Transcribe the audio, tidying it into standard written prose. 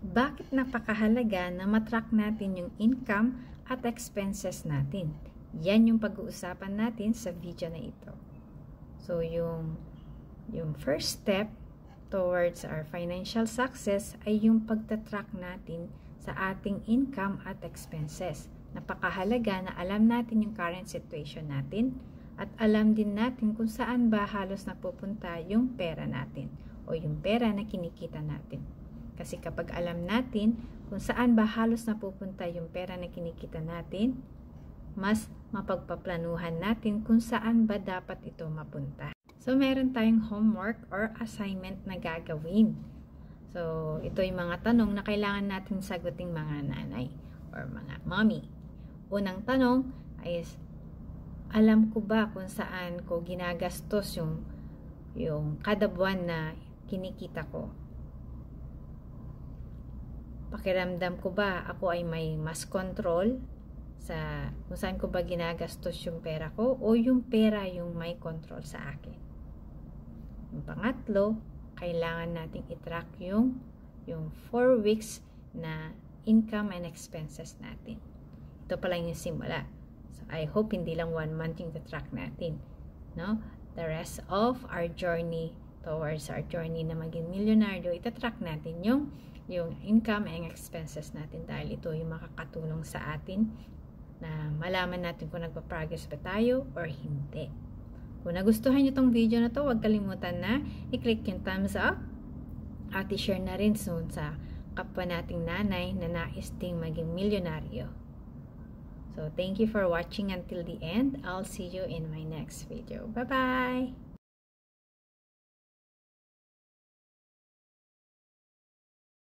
Bakit napakahalaga na matrack natin yung income at expenses natin? Yan yung pag-uusapan natin sa video na ito. So, yung first step towards our financial success ay yung pagtatrack natin sa ating income at expenses. Napakahalaga na alam natin yung current situation natin at alam din natin kung saan ba halos napupunta yung pera natin o yung pera na kinikita natin. Kasi kapag alam natin kung saan ba halos napupunta yung pera na kinikita natin, mas mapagpaplanuhan natin kung saan ba dapat ito mapunta. So, meron tayong homework or assignment na gagawin. So, ito yung mga tanong na kailangan natin saguting mga nanay or mga mommy. Unang tanong is, alam ko ba kung saan ko ginagastos yung kada buwan na kinikita ko? Pakiramdam ko ba ako ay may mas control sa kung saan ko ba ginagastos yung pera ko o yung pera yung may control sa akin? Yung pangatlo, kailangan nating i-track yung 4 weeks na income and expenses natin. Ito pa lang yung simula. So, I hope hindi lang 1 month yung track natin. No? The rest of our journey towards our journey na maging milyonaryo, itatrack natin yung income and expenses natin dahil ito yung makakatulong sa atin na malaman natin kung nagpa-progress ba tayo or hindi. Kung nagustuhan nyo tong video na to, huwag kalimutan na i-click yung thumbs up at i-share na rin soon sa kapwa nating nanay na nais ding maging milyonaryo. So, thank you for watching until the end. I'll see you in my next video. Bye-bye!